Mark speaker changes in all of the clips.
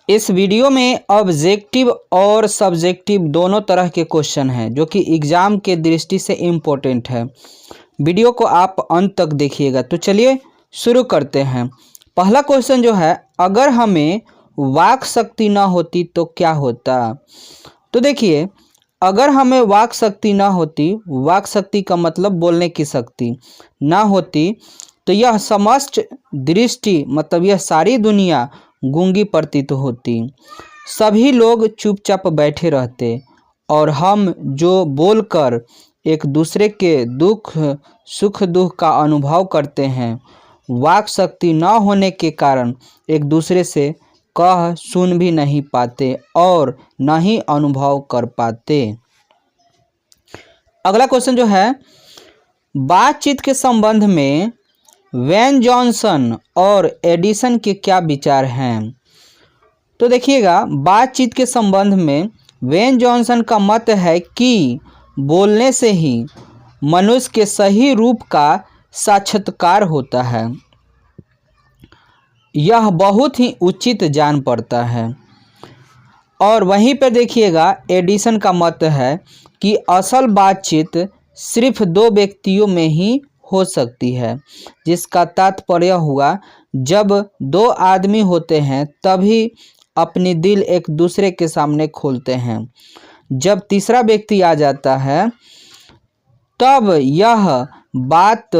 Speaker 1: इस वीडियो में ऑब्जेक्टिव और सब्जेक्टिव दोनों तरह के क्वेश्चन हैं जो कि एग्ज़ाम के दृष्टि से इम्पोर्टेंट है। वीडियो को आप अंत तक देखिएगा। तो चलिए शुरू करते हैं। पहला क्वेश्चन जो है, अगर हमें वाक शक्ति ना होती तो क्या होता। तो देखिए, अगर हमें वाक शक्ति ना होती, वाक शक्ति का मतलब बोलने की शक्ति ना होती, तो यह समस्त दृष्टि मतलब यह सारी दुनिया गूंगी प्रतीत होती। सभी लोग चुपचाप बैठे रहते और हम जो बोलकर एक दूसरे के दुख सुख दुख का अनुभव करते हैं, वाक शक्ति न होने के कारण एक दूसरे से कह सुन भी नहीं पाते और न ही अनुभव कर पाते। अगला क्वेश्चन जो है, बातचीत के संबंध में वेन जॉनसन और एडिसन के क्या विचार हैं। तो देखिएगा, बातचीत के संबंध में वेन जॉनसन का मत है कि बोलने से ही मनुष्य के सही रूप का साक्षात्कार होता है। यह बहुत ही उचित जान पड़ता है। और वहीं पर देखिएगा, एडिसन का मत है कि असल बातचीत सिर्फ दो व्यक्तियों में ही हो सकती है, जिसका तात्पर्य हुआ जब दो आदमी होते हैं तभी अपनी दिल एक दूसरे के सामने खोलते हैं। जब तीसरा व्यक्ति आ जाता है तब यह बात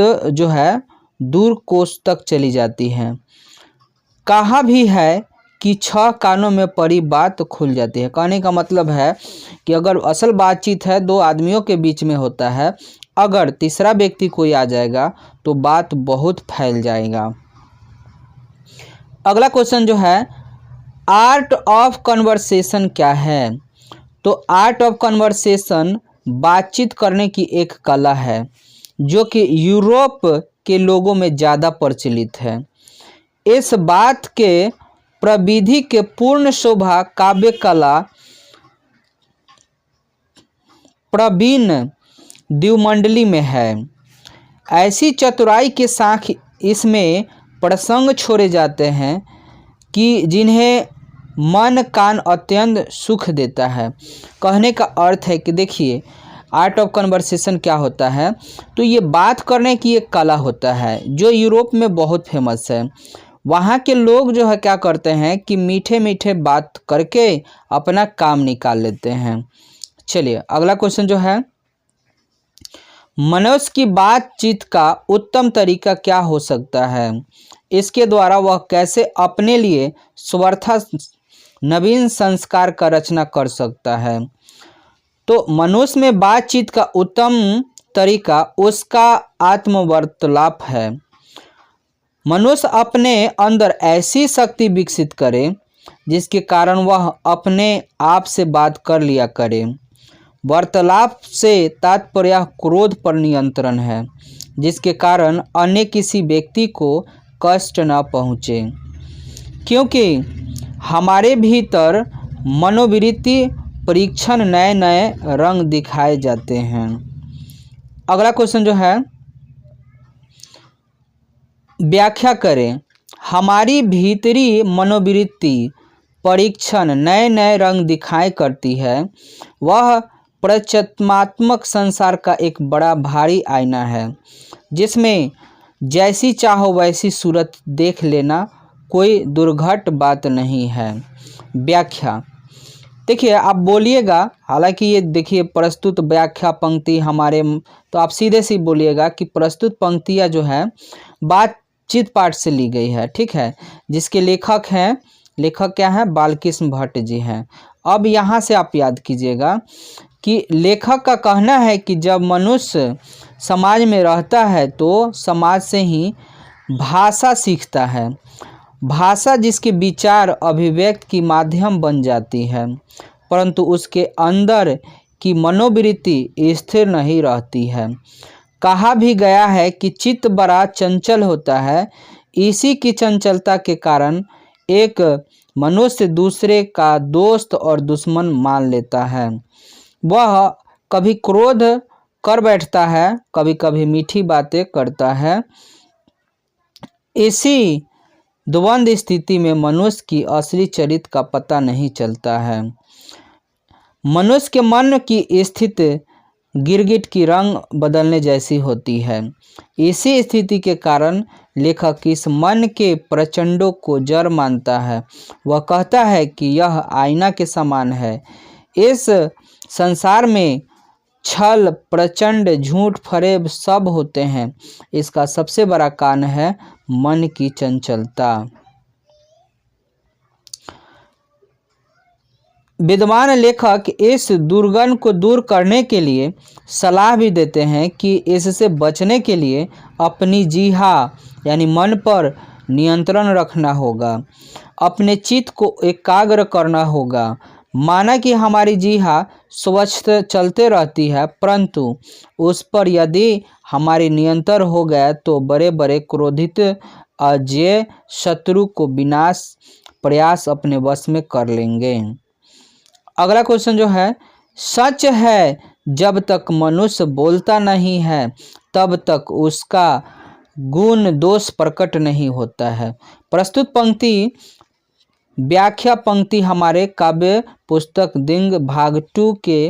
Speaker 1: जो है दूर कोस तक चली जाती है। कहा भी है कि 6 कानों में पड़ी बात खुल जाती है। कहने का मतलब है कि अगर असल बातचीत है दो आदमियों के बीच में होता है, अगर तीसरा व्यक्ति कोई आ जाएगा तो बात बहुत फैल जाएगा। अगला क्वेश्चन जो है, आर्ट ऑफ कन्वर्सेशन क्या है। तो आर्ट ऑफ कन्वर्सेशन बातचीत करने की एक कला है जो कि यूरोप के लोगों में ज़्यादा प्रचलित है। इस बात के प्रविधि के पूर्ण शोभा काव्य कला प्रवीण द्विमंडली में है। ऐसी चतुराई के साथ इसमें प्रसंग छोड़े जाते हैं कि जिन्हें मन कान अत्यंत सुख देता है। कहने का अर्थ है कि देखिए, आर्ट ऑफ कन्वर्सेशन क्या होता है, तो ये बात करने की एक कला होता है जो यूरोप में बहुत फेमस है। वहाँ के लोग जो है क्या करते हैं कि मीठे मीठे बात करके अपना काम निकाल लेते हैं। चलिए अगला क्वेश्चन जो है, मनुष्य की बातचीत का उत्तम तरीका क्या हो सकता है। इसके द्वारा वह कैसे अपने लिए स्वर्था नवीन संस्कार का रचना कर सकता है। तो मनुष्य में बातचीत का उत्तम तरीका उसका आत्मवार्तालाप है। मनुष्य अपने अंदर ऐसी शक्ति विकसित करे जिसके कारण वह अपने आप से बात कर लिया करे। वार्तालाप से तात्पर्य क्रोध पर नियंत्रण है, जिसके कारण अन्य किसी व्यक्ति को कष्ट न पहुँचे, क्योंकि हमारे भीतर मनोवृत्ति परीक्षण नए नए रंग दिखाए जाते हैं। अगला क्वेश्चन जो है, व्याख्या करें। हमारी भीतरी मनोवृत्ति परीक्षण नए नए रंग दिखाई करती है। वह प्रचेतनात्मक संसार का एक बड़ा भारी आईना है जिसमें जैसी चाहो वैसी सूरत देख लेना कोई दुर्घट बात नहीं है। व्याख्या, देखिए आप बोलिएगा, हालांकि ये देखिए प्रस्तुत व्याख्या पंक्ति हमारे, तो आप सीधे सी बोलिएगा कि प्रस्तुत पंक्तियाँ जो है बातचीत पाठ से ली गई है, ठीक है, जिसके लेखक हैं, लेखक क्या है, बालकृष्ण भट्ट जी हैं। अब यहाँ से आप याद कीजिएगा कि लेखक का कहना है कि जब मनुष्य समाज में रहता है तो समाज से ही भाषा सीखता है। भाषा जिसके विचार अभिव्यक्त की माध्यम बन जाती है, परंतु उसके अंदर की मनोवृत्ति स्थिर नहीं रहती है। कहा भी गया है कि चित्त बड़ा चंचल होता है। इसी की चंचलता के कारण एक मनुष्य दूसरे का दोस्त और दुश्मन मान लेता है। वह कभी क्रोध कर बैठता है, कभी कभी मीठी बातें करता है। इसी द्वंद्व स्थिति में मनुष्य की असली चरित्र का पता नहीं चलता है। मनुष्य के मन की स्थिति गिरगिट की रंग बदलने जैसी होती है। इसी स्थिति के कारण लेखक इस मन के प्रचंडों को जड़ मानता है। वह कहता है कि यह आईना के समान है। इस संसार में छल, प्रचंड, झूठ, फरेब सब होते हैं। इसका सबसे बड़ा कारण है मन की चंचलता। विद्वान लेखक इस दुर्गुण को दूर करने के लिए सलाह भी देते हैं कि इससे बचने के लिए अपनी जीहा यानी मन पर नियंत्रण रखना होगा, अपने चित्त को एकाग्र करना होगा। माना कि हमारी जीहा स्वच्छ चलते रहती है, परंतु उस पर यदि हमारी नियंत्रण हो गया तो बड़े बड़े क्रोधित अजेय शत्रु को विनाश प्रयास अपने वश में कर लेंगे। अगला क्वेश्चन जो है, सच है जब तक मनुष्य बोलता नहीं है तब तक उसका गुण दोष प्रकट नहीं होता है। प्रस्तुत पंक्ति व्याख्या पंक्ति हमारे काव्य पुस्तक दिंग भाग 2 के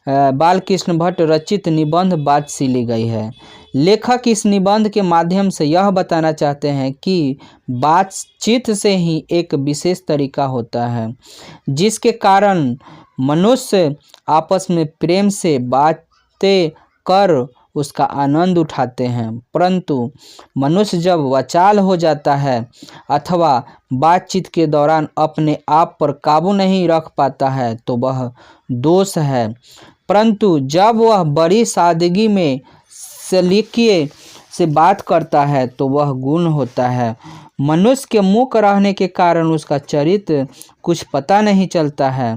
Speaker 1: बालकृष्ण भट्ट रचित निबंध बात से ली गई है। लेखक इस निबंध के माध्यम से यह बताना चाहते हैं कि बातचीत से ही एक विशेष तरीका होता है जिसके कारण मनुष्य आपस में प्रेम से बातें कर उसका आनंद उठाते हैं, परंतु मनुष्य जब वाचाल हो जाता है अथवा बातचीत के दौरान अपने आप पर काबू नहीं रख पाता है तो वह दोष है, परंतु जब वह बड़ी सादगी में सलीके से बात करता है तो वह गुण होता है। मनुष्य के मूक रहने के कारण उसका चरित्र कुछ पता नहीं चलता है,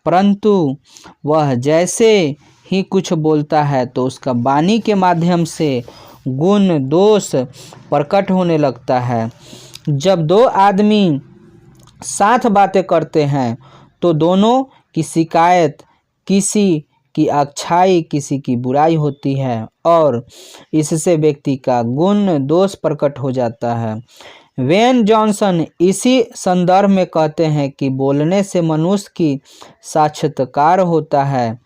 Speaker 1: परंतु वह जैसे ही कुछ बोलता है तो उसका वाणी के माध्यम से गुण दोष प्रकट होने लगता है। जब दो आदमी साथ बातें करते हैं तो दोनों की शिकायत, किसी की अच्छाई, किसी की बुराई होती है और इससे व्यक्ति का गुण दोष प्रकट हो जाता है। वेन जॉनसन इसी संदर्भ में कहते हैं कि बोलने से मनुष्य की साक्षात्कार होता है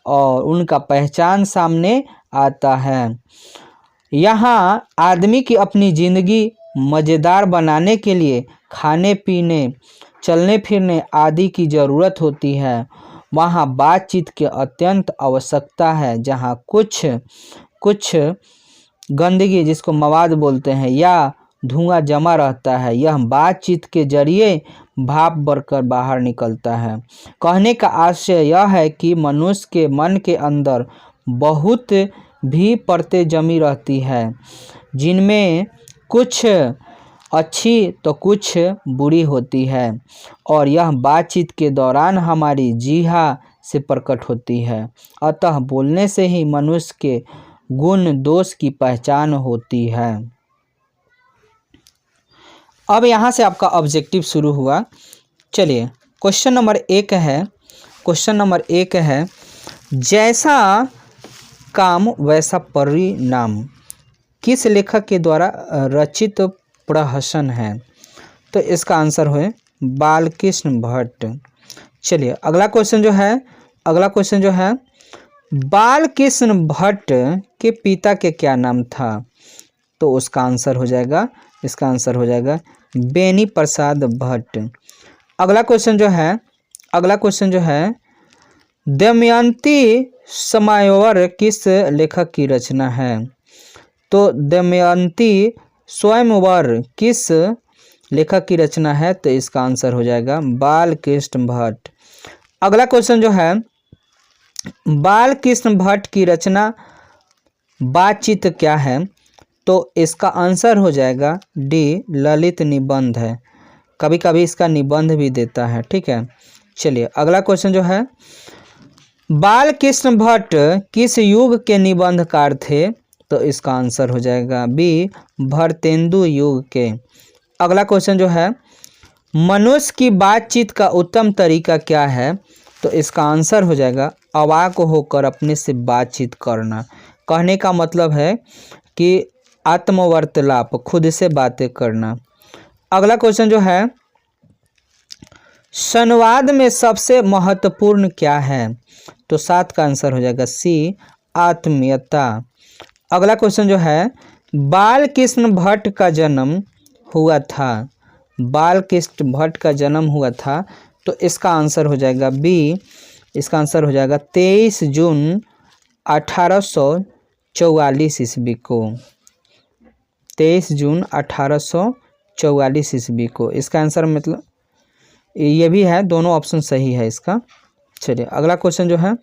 Speaker 1: और उनका पहचान सामने आता है। यहाँ आदमी की अपनी ज़िंदगी मज़ेदार बनाने के लिए खाने पीने, चलने फिरने आदि की ज़रूरत होती है, वहाँ बातचीत की अत्यंत आवश्यकता है। जहाँ कुछ गंदगी, जिसको मवाद बोलते हैं, या धुआं जमा रहता है, यह बातचीत के जरिए भाप बढ़कर बाहर निकलता है। कहने का आशय यह है कि मनुष्य के मन के अंदर बहुत भी परतें जमी रहती है जिनमें कुछ अच्छी तो कुछ बुरी होती है और यह बातचीत के दौरान हमारी जीहा से प्रकट होती है। अतः बोलने से ही मनुष्य के गुण दोष की पहचान होती है। अब यहाँ से आपका ऑब्जेक्टिव शुरू हुआ। चलिए क्वेश्चन नंबर 1 है जैसा काम वैसा परिणाम किस लेखक के द्वारा रचित प्रहसन है? तो इसका आंसर है बालकृष्ण भट्ट। चलिए अगला क्वेश्चन जो है बालकृष्ण भट्ट के पिता के क्या नाम था? तो इसका आंसर हो जाएगा बेनी प्रसाद भट्ट। अगला क्वेश्चन जो है दमयंती स्वयंवर किस लेखक की रचना है? तो दमयंती स्वयंवर किस लेखक की रचना है? तो इसका आंसर हो जाएगा बालकृष्ण भट्ट। अगला क्वेश्चन जो है बालकृष्ण भट्ट की रचना बातचीत क्या है? तो इसका आंसर हो जाएगा डी ललित निबंध है। कभी कभी इसका निबंध भी देता है, ठीक है। चलिए अगला क्वेश्चन जो है बालकृष्ण भट्ट किस युग के निबंधकार थे? तो इसका आंसर हो जाएगा बी भरतेंदु युग के। अगला क्वेश्चन जो है मनुष्य की बातचीत का उत्तम तरीका क्या है? तो इसका आंसर हो जाएगा अवाक होकर अपने से बातचीत करना। कहने का मतलब है कि आत्मवार्तालाप, खुद से बातें करना। अगला क्वेश्चन जो है, संवाद में सबसे महत्वपूर्ण क्या है? तो 7 का आंसर हो जाएगा सी, आत्मीयता। अगला क्वेश्चन जो है, बाल कृष्ण भट्ट का जन्म हुआ था। बाल कृष्ण भट्ट का जन्म हुआ था, तो इसका आंसर हो जाएगा बी, इसका आंसर हो जाएगा 23 जून 1844 ईस्वी को। 23 जून 1844 ईस्वी को इसका आंसर, मतलब ये भी है, दोनों ऑप्शन सही है इसका। चलिए अगला क्वेश्चन जो है,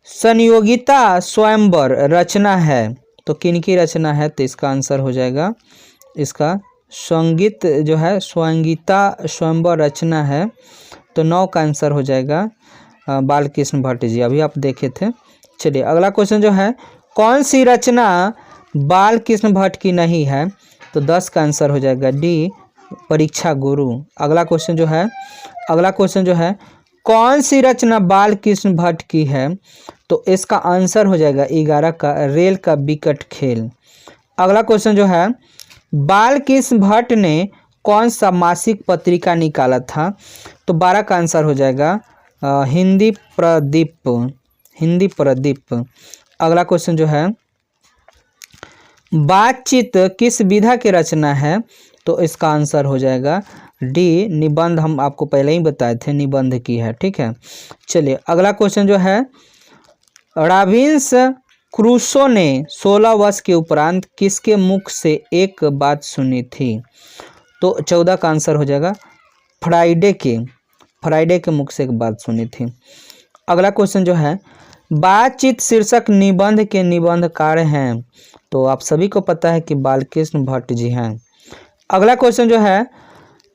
Speaker 1: संयोगिता स्वयंवर रचना है, तो किनकी रचना है? तो इसका आंसर हो जाएगा, इसका संगीत जो है स्वयंगिता स्वयंवर रचना है, तो 9 का आंसर हो जाएगा बालकृष्ण भट्ट जी, अभी आप देखे थे। चलिए अगला क्वेश्चन जो है, कौन सी रचना बालकृष्ण भट्ट की नहीं है? तो 10 का आंसर हो जाएगा डी, परीक्षा गुरु। अगला क्वेश्चन जो है, अगला क्वेश्चन जो है, कौन सी रचना बालकृष्ण भट्ट की है? तो इसका आंसर हो जाएगा 11 का रेल का विकट खेल। अगला क्वेश्चन जो है, बालकृष्ण भट्ट ने कौन सा मासिक पत्रिका निकाला था? तो 12 का आंसर हो जाएगा हिंदी प्रदीप, हिंदी प्रदीप। अगला क्वेश्चन जो है, बातचीत किस विधा की रचना है? तो इसका आंसर हो जाएगा डी, निबंध। हम आपको पहले ही बताए थे निबंध की है, ठीक है। चलिए अगला क्वेश्चन जो है, रॉबिन्स क्रूसो ने 16 वर्ष के उपरांत किसके मुख से एक बात सुनी थी? तो 14 का आंसर हो जाएगा फ्राइडे के मुख से एक बात सुनी थी। अगला क्वेश्चन जो है, बातचीत शीर्षक निबंध के निबंधकार हैं, तो आप सभी को पता है कि बालकृष्ण भट्ट जी हैं। अगला क्वेश्चन जो है,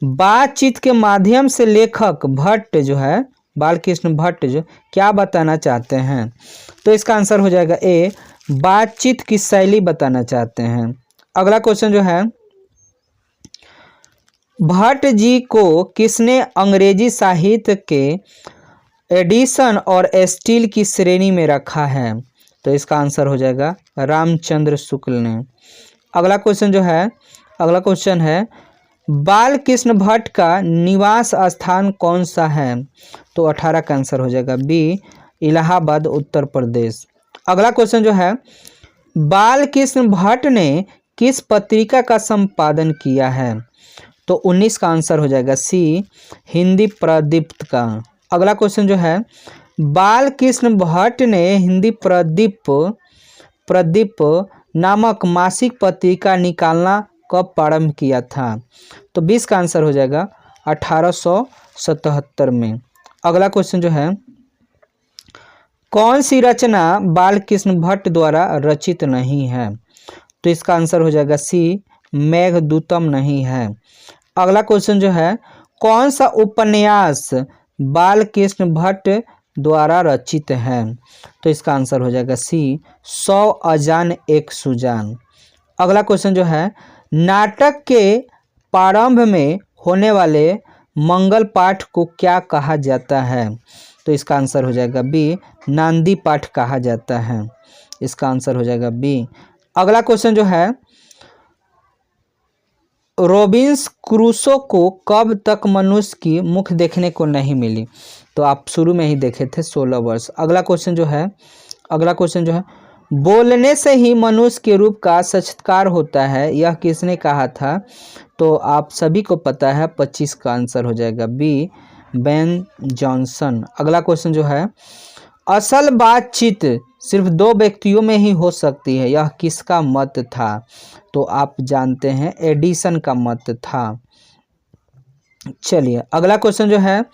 Speaker 1: बातचीत के माध्यम से लेखक भट्ट जो है, बालकृष्ण भट्ट जो क्या बताना चाहते हैं? तो इसका आंसर हो जाएगा ए, बातचीत की शैली बताना चाहते हैं। अगला क्वेश्चन जो है, भट्ट जी को किसने अंग्रेजी साहित्य के एडिशन और स्टील की श्रेणी में रखा है? तो इसका आंसर हो जाएगा रामचंद्र शुक्ल ने। अगला क्वेश्चन जो है, अगला क्वेश्चन है, बालकृष्ण भट्ट का निवास स्थान कौन सा है? तो 18 का आंसर हो जाएगा बी, इलाहाबाद उत्तर प्रदेश। अगला क्वेश्चन जो है, बालकृष्ण भट्ट ने किस पत्रिका का संपादन किया है? तो 19 का आंसर हो जाएगा सी, हिंदी प्रदीप्त का। अगला क्वेश्चन जो है, बालकृष्ण भट्ट ने हिंदी प्रदीप नामक मासिक पत्रिका निकालना कब प्रारंभ किया था? तो 20 का आंसर हो जाएगा 1877 में। अगला क्वेश्चन जो है, कौन सी रचना बालकृष्ण भट्ट द्वारा रचित नहीं है? तो इसका आंसर हो जाएगा सी, मेघदूतम नहीं है। अगला क्वेश्चन जो है, कौन सा उपन्यास बालकृष्ण भट्ट द्वारा रचित है? तो इसका आंसर हो जाएगा सी, 100 अजान एक सुजान। अगला क्वेश्चन जो है, नाटक के प्रारंभ में होने वाले मंगल पाठ को क्या कहा जाता है? तो इसका आंसर हो जाएगा बी, नांदी पाठ कहा जाता है। इसका आंसर हो जाएगा बी। अगला क्वेश्चन जो है, रॉबिन्स क्रूसो को कब तक मनुष्य की मुख देखने को नहीं मिली? तो आप शुरू में ही देखे थे 16 वर्ष। अगला क्वेश्चन जो है, अगला क्वेश्चन जो है, बोलने से ही मनुष्य के रूप का साक्षात्कार होता है, यह किसने कहा था? तो आप सभी को पता है, 25 का आंसर हो जाएगा बी, बेन जॉनसन। अगला क्वेश्चन जो है, असल बातचीत सिर्फ 2 व्यक्तियों में ही हो सकती है, यह किसका मत था? तो आप जानते हैं एडिसन का मत था। चलिए अगला क्वेश्चन जो है,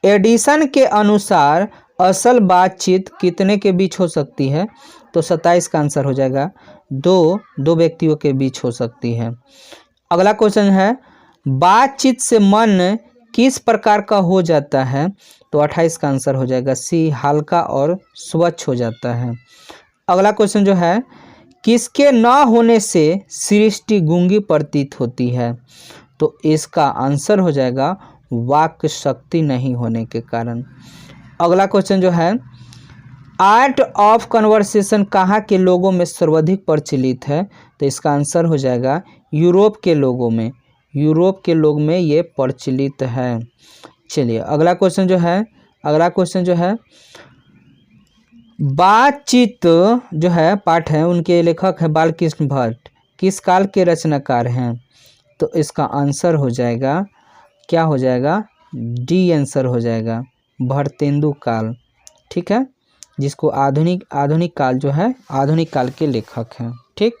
Speaker 1: एडिसन के अनुसार असल बातचीत कितने के बीच हो सकती है? तो 27 का आंसर हो जाएगा दो व्यक्तियों के बीच हो सकती है। अगला क्वेश्चन है, बातचीत से मन किस प्रकार का हो जाता है? तो 28 का आंसर हो जाएगा सी, हल्का और स्वच्छ हो जाता है। अगला क्वेश्चन जो है, किसके न होने से सृष्टि गूंगी प्रतीत होती है? तो इसका आंसर हो जाएगा वाक शक्ति नहीं होने के कारण। अगला क्वेश्चन जो है, आर्ट ऑफ कन्वर्सेशन कहाँ के लोगों में सर्वाधिक प्रचलित है? तो इसका आंसर हो जाएगा यूरोप के लोगों में। यूरोप के लोग में ये प्रचलित है। चलिए अगला क्वेश्चन जो है बातचीत जो है पाठ है, उनके लेखक है बालकृष्ण भट्ट, किस काल के रचनाकार हैं? तो इसका आंसर हो जाएगा, क्या हो जाएगा, डी आंसर हो जाएगा, भरतेंदु काल। ठीक है, जिसको आधुनिक काल जो है, आधुनिक काल के लेखक हैं। ठीक।